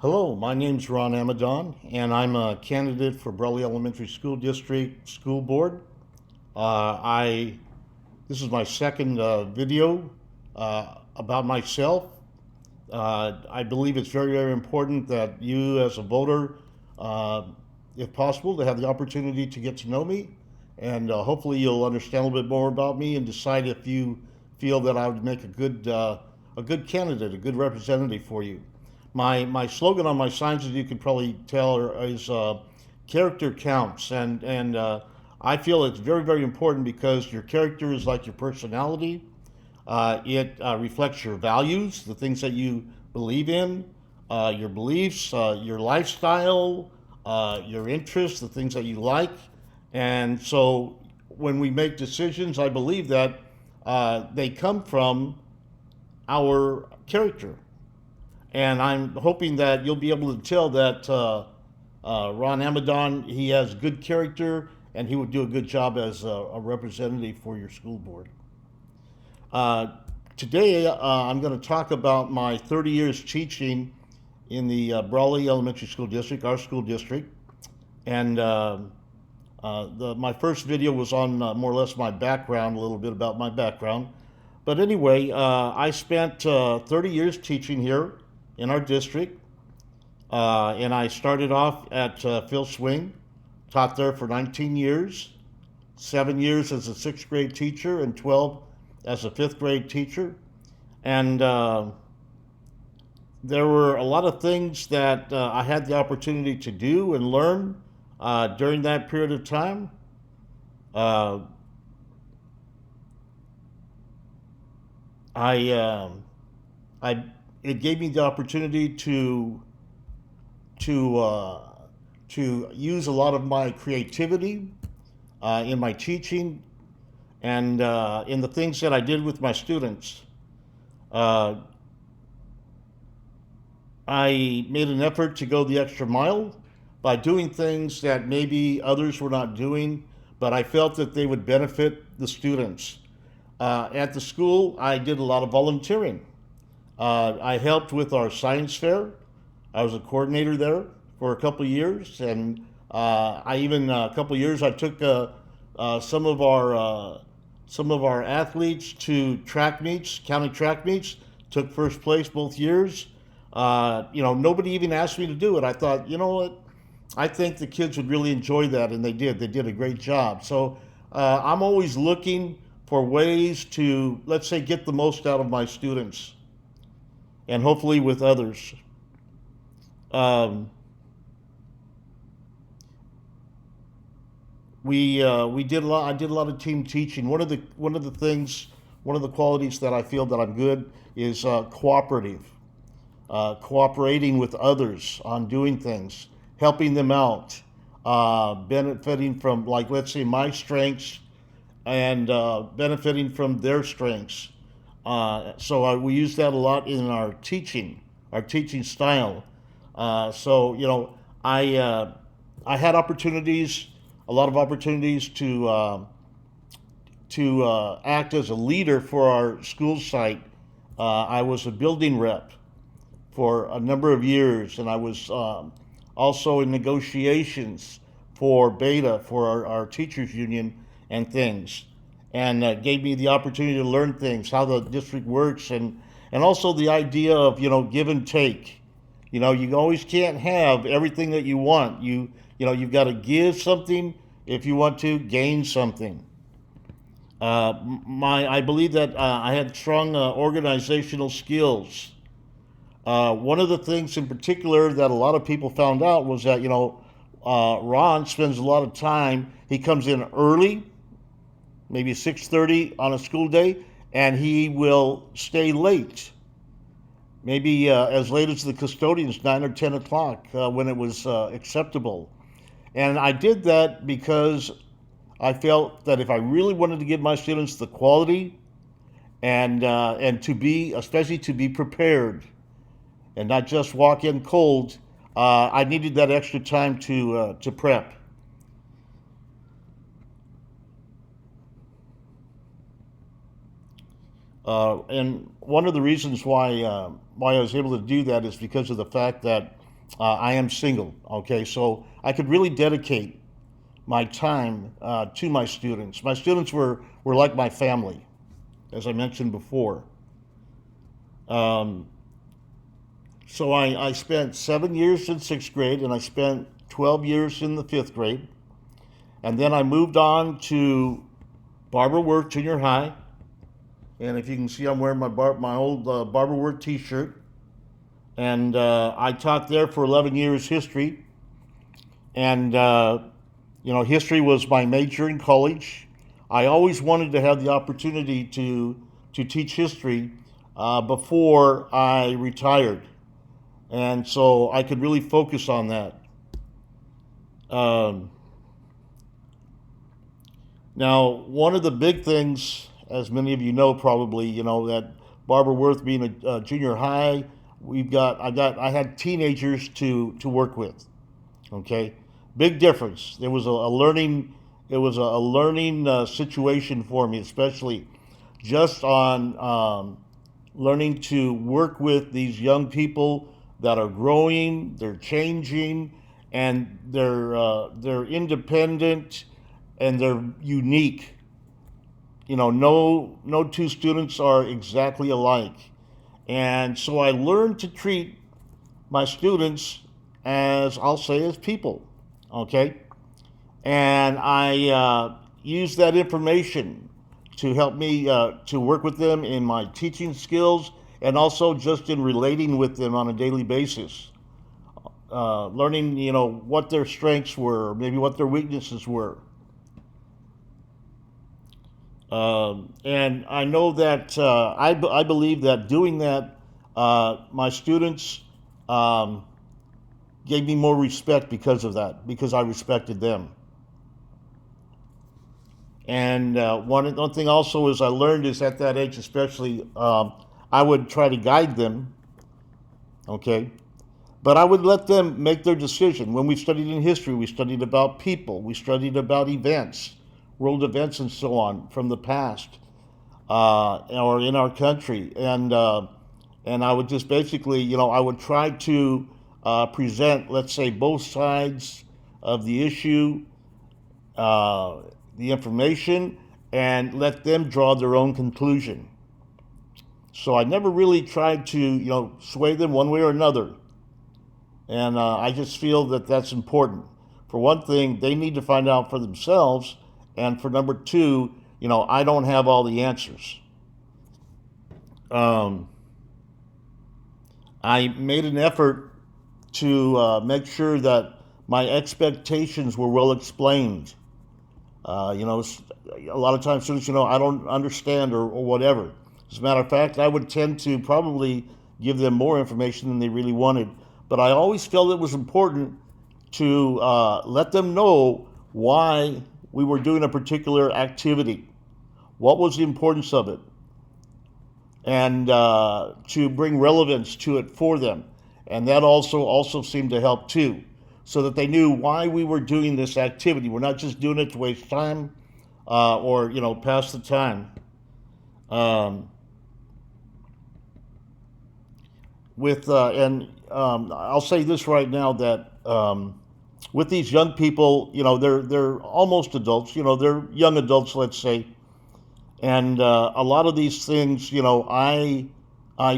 Hello, my name's Ron Amidon, and I'm a candidate for Brawley Elementary School District School Board. I This is my second video about myself. I believe it's very, very important that you, as a voter, uh, if possible, to have the opportunity to get to know me, and hopefully you'll understand a little bit more about me and decide if you feel that I would make a good candidate, a good representative for you. My slogan on my signs, as you can probably tell, is character counts, and I feel it's very, very important because your character is like your personality. It reflects your values, the things that you believe in, your beliefs, your lifestyle, your interests, the things that you like. And so when we make decisions, I believe that they come from our character. And I'm hoping that you'll be able to tell that Ron Amidon, he has good character and he would do a good job as a representative for your school board. Uh, Today, I'm going to talk about my 30 years teaching in the Brawley Elementary School District, our school district. And my first video was on more or less my background, a little bit about my background. But anyway, I spent 30 years teaching here in our district. And I started off at Phil Swing, taught there for 19 years, 7 years as a sixth grade teacher, and 12 as a fifth grade teacher. And there were a lot of things that I had the opportunity to do and learn during that period of time. Uh, I, I, it gave me the opportunity to uh, to use a lot of my creativity in my teaching and in the things that I did with my students. Uh, I made an effort to go the extra mile by doing things that maybe others were not doing, but I felt that they would benefit the students. At the school, I did a lot of volunteering. I helped with our science fair. I was a coordinator there for a couple of years, and I even a couple of years I took some of our athletes to track meets, county track meets. Took first place both years. Nobody even asked me to do it. I thought, you know what? I think the kids would really enjoy that, and they did. They did a great job. So I'm always looking for ways to, let's say, get the most out of my students, and hopefully with others. Um, we did a lot. I did a lot of team teaching. One of the things, one of the qualities that I feel that I'm good is cooperative, cooperating with others on doing things, helping them out, benefiting from, like, let's say, my strengths and benefiting from their strengths. We use that a lot in our teaching style. So you know, I had opportunities, a lot of opportunities to act as a leader for our school site. I was a building rep for a number of years, and I was also in negotiations for Beta for our teachers union and things, and gave me the opportunity to learn things, how the district works, and also the idea of give and take. You always can't have everything that you want. You've got to give something if you want to gain something. I believe that I had strong organizational skills. One of the things in particular that a lot of people found out was that Ron spends a lot of time. He comes in early, maybe 6:30 on a school day, and he will stay late, maybe as late as the custodians, 9 or 10 o'clock, when it was acceptable. And I did that because I felt that if I really wanted to give my students the quality and to be, especially to be prepared and not just walk in cold, I needed that extra time to prep. And one of the reasons why I was able to do that is because of the fact that I am single. Okay, so I could really dedicate my time to my students. My students were like my family, as I mentioned before. Um, so I spent 7 years in sixth grade, and I spent 12 years in the fifth grade. And then I moved on to Barber Worth Junior High. And if you can see, I'm wearing my old Barber Worth T-shirt. And I taught there for 11 years history. And history was my major in college. I always wanted to have the opportunity to teach history before I retired, and so I could really focus on that. Um, Now, one of the big things, as many of you know, probably, that Barbara Worth being a junior high, I had teenagers to work with. Okay, big difference. There was a learning, it was a learning situation for me, especially just on learning to work with these young people that are growing, they're changing, and they're independent and they're unique. No two students are exactly alike, and so I learned to treat my students as, I'll say, as people. Okay, and I use that information to help me to work with them in my teaching skills and also just in relating with them on a daily basis. Learning, what their strengths were, maybe what their weaknesses were. And I know that I believe that doing that, my students gave me more respect because of that, because I respected them. And one thing also is I learned is at that age, especially, I would try to guide them, okay? But I would let them make their decision. When we studied in history, we studied about people, we studied about events, world events, and so on from the past or in our country. And I would just basically, I would try to present, let's say, both sides of the issue, the information, and let them draw their own conclusion. So I never really tried to, sway them one way or another. And I just feel that that's important. For one thing, they need to find out for themselves. And for number two, I don't have all the answers. Um, I made an effort to make sure that my expectations were well explained. A lot of times students, I don't understand or whatever. As a matter of fact, I would tend to probably give them more information than they really wanted. But I always felt it was important to let them know why we were doing a particular activity. What was the importance of it? And to bring relevance to it for them. And that also seemed to help too, so that they knew why we were doing this activity. We're not just doing it to waste time or pass the time. Um, I'll say this right now that with these young people, they're almost adults. They're young adults, let's say, and a lot of these things, I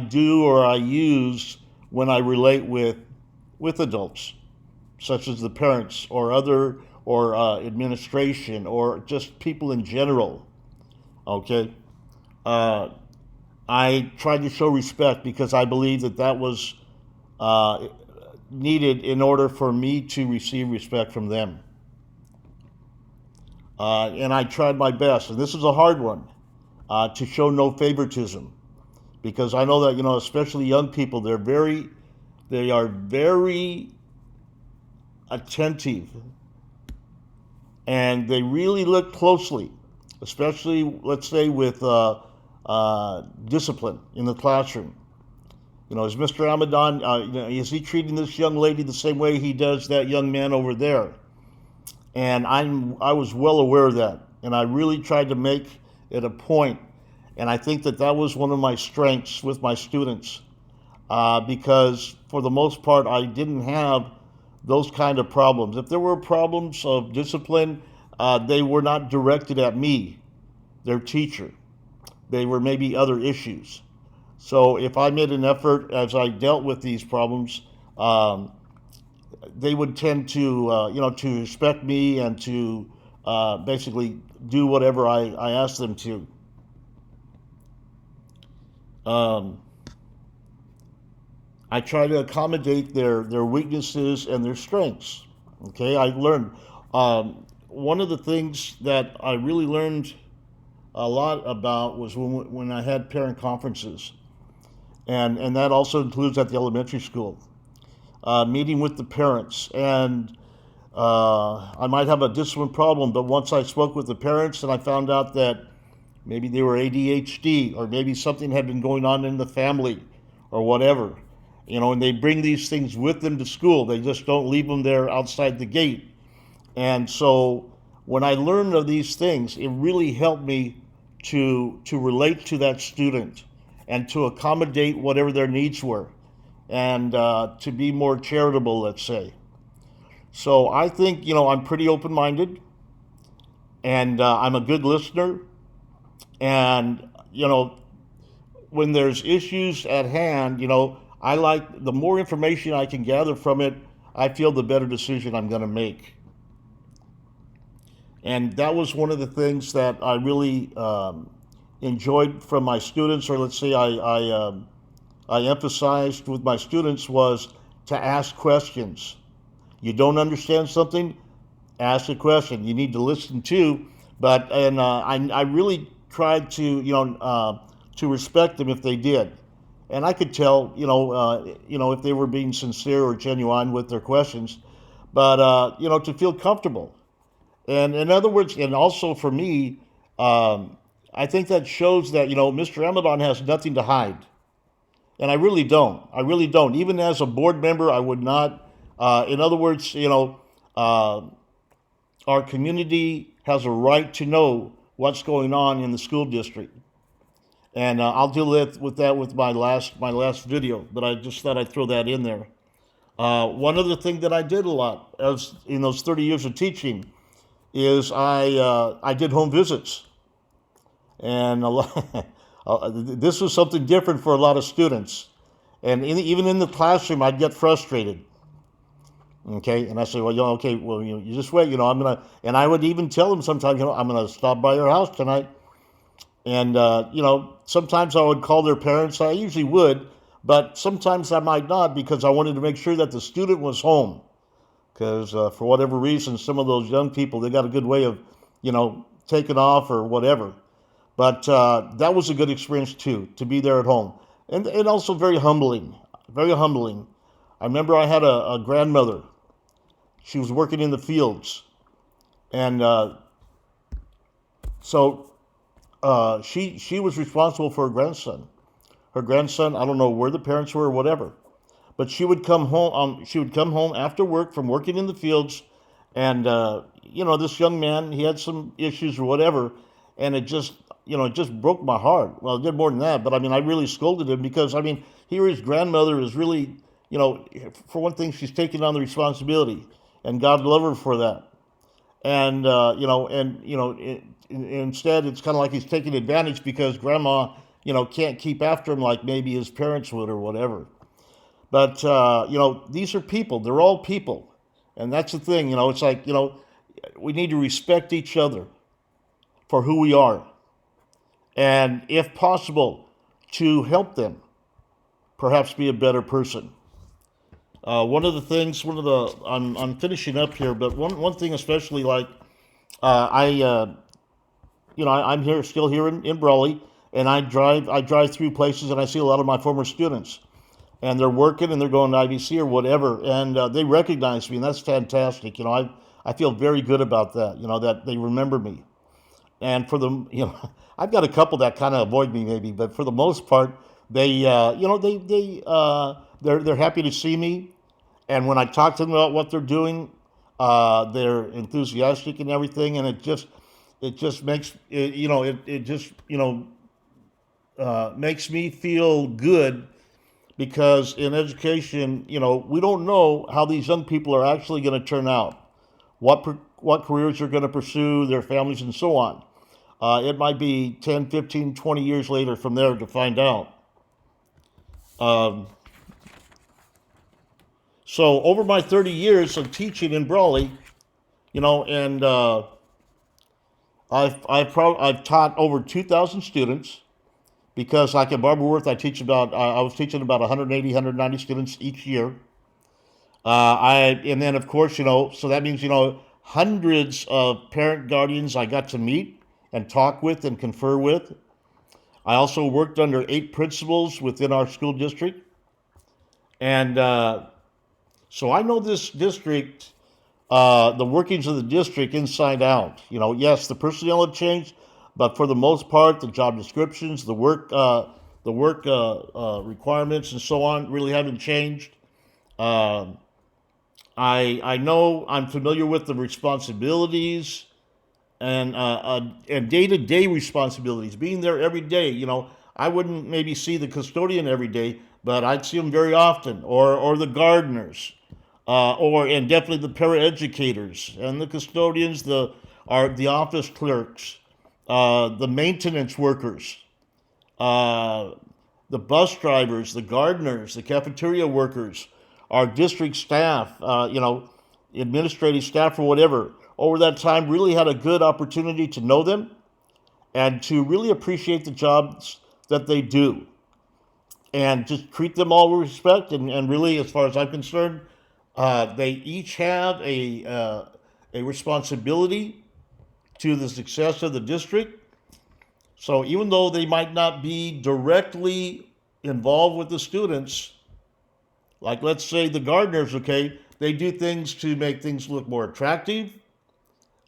do or I use when I relate with adults, such as the parents or other or administration or just people in general. Okay, I tried to show respect because I believe that was uh, needed in order for me to receive respect from them. And I tried my best, and this is a hard one, to show no favoritism, because I know that especially young people, they are very attentive, and they really look closely, especially let's say with discipline in the classroom. Is Mr. Amidon, is he treating this young lady the same way he does that young man over there? And I was well aware of that, and I really tried to make it a point. And I think that was one of my strengths with my students, because for the most part, I didn't have those kind of problems. If there were problems of discipline, they were not directed at me, their teacher. They were maybe other issues. So if I made an effort as I dealt with these problems, um, they would tend to, to respect me and to basically do whatever I asked them to. Um, I try to accommodate their weaknesses and their strengths. Okay, I learned one of the things that I really learned a lot about was when I had parent conferences, and that also includes at the elementary school, meeting with the parents. And I might have a discipline problem, but once I spoke with the parents and I found out that maybe they were ADHD or maybe something had been going on in the family or whatever, and they bring these things with them to school. They just don't leave them there outside the gate. And so when I learned of these things, it really helped me to relate to that student and to accommodate whatever their needs were and to be more charitable, let's say. So I think, I'm pretty open minded and I'm a good listener. And, when there's issues at hand, I like the more information I can gather from it, I feel the better decision I'm going to make. And that was one of the things that I really enjoyed from my students, or let's say I emphasized with my students was to ask questions. You don't understand something, ask a question. You need to listen too, but I really tried to respect them if they did, and I could tell if they were being sincere or genuine with their questions, but to feel comfortable. And in other words, and also for me, I think that shows that Mr. Amidon has nothing to hide, and I really don't. I really don't. Even as a board member, I would not. In other words, our community has a right to know what's going on in the school district, and I'll deal with that with my last video. But I just thought I'd throw that in there. One other thing that I did a lot as in those 30 years of teaching is I did home visits, and this was something different for a lot of students. And even in the classroom, I'd get frustrated. Okay, and I say, well, okay, well, you just wait. I'm gonna, and I would even tell them sometimes, I'm gonna stop by your house tonight. And sometimes I would call their parents. I usually would, but sometimes I might not because I wanted to make sure that the student was home. Because for whatever reason, some of those young people, they got a good way of, taking off or whatever. But that was a good experience too, to be there at home. And also very humbling, very humbling. I remember I had a grandmother. She was working in the fields. And so she was responsible for her grandson. Her grandson, I don't know where the parents were or whatever. But she would come home. She would come home after work from working in the fields, and this young man, he had some issues or whatever, and it just broke my heart. Well, it did more than that, but I really scolded him because here his grandmother is really, for one thing, she's taking on the responsibility, and God love her for that. And instead, it's kind of like he's taking advantage because grandma, can't keep after him like maybe his parents would or whatever. But, these are people. They're all people. And that's the thing, it's like, we need to respect each other for who we are. And if possible, to help them perhaps be a better person. One of the things, I'm finishing up here, but one thing especially, like, I'm still here in Brawley, and I drive through places and I see a lot of my former students. And they're working and they're going to IVC or whatever, and they recognize me, and that's fantastic. I feel very good about that. That they remember me, and for them, I've got a couple that kind of avoid me maybe, but for the most part, they're happy to see me, and when I talk to them about what they're doing, they're enthusiastic and everything, and it just makes me feel good because in education, we don't know how these young people are actually going to turn out, what careers they're going to pursue, their families, and so on. It might be 10, 15, 20 years later from there to find out. Um, so over my 30 years of teaching in Brawley, and I've taught over 2,000 students, because like at Barbara Worth, I was teaching about 180, 190 students each year. And then of course, so that means, hundreds of parent guardians I got to meet and talk with and confer with. I also worked under 8 principals within our school district. And so I know this district, the workings of the district inside out. Yes, the personnel have changed, but for the most part, the job descriptions, the work requirements, and so on really haven't changed. Um I know I'm familiar with the responsibilities and day-to-day responsibilities, being there every day. I wouldn't maybe see the custodian every day, but I'd see them very often, or the gardeners, and definitely the paraeducators and the custodians, the office clerks, the maintenance workers, uh, the bus drivers, the gardeners, the cafeteria workers, our district staff, administrative staff or whatever. Over that time, really had a good opportunity to know them and to really appreciate the jobs that they do, and just treat them all with respect. And really, as far as I'm concerned, they each have a responsibility to the success of the district. So even though they might not be directly involved with the students, like let's say the gardeners, okay, they do things to make things look more attractive,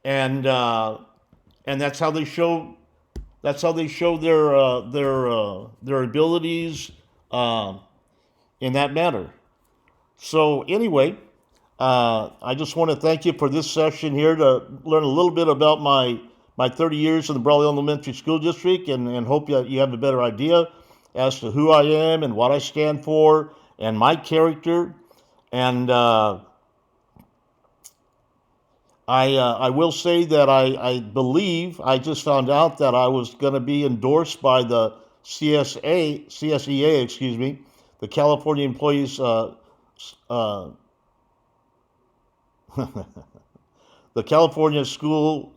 and that's how they show their abilities uh, in that manner. So anyway, I just want to thank you for this session here to learn a little bit about my 30 years in the Brawley Elementary School District, and hope that you have a better idea as to who I am and what I stand for and my character. And I will say that I believe I just found out that I was going to be endorsed by the CSEA, excuse me, the California Employees, uh, the California School.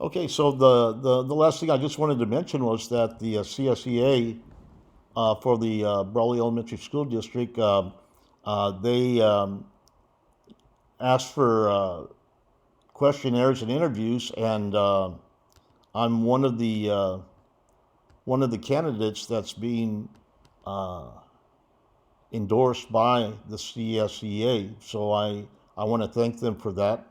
Okay, so the last thing I just wanted to mention was that the CSEA, for the Brawley Elementary School District, they asked for questionnaires and interviews, and I'm one of the candidates that's being uh, endorsed by the CSEA. So I want to thank them for that.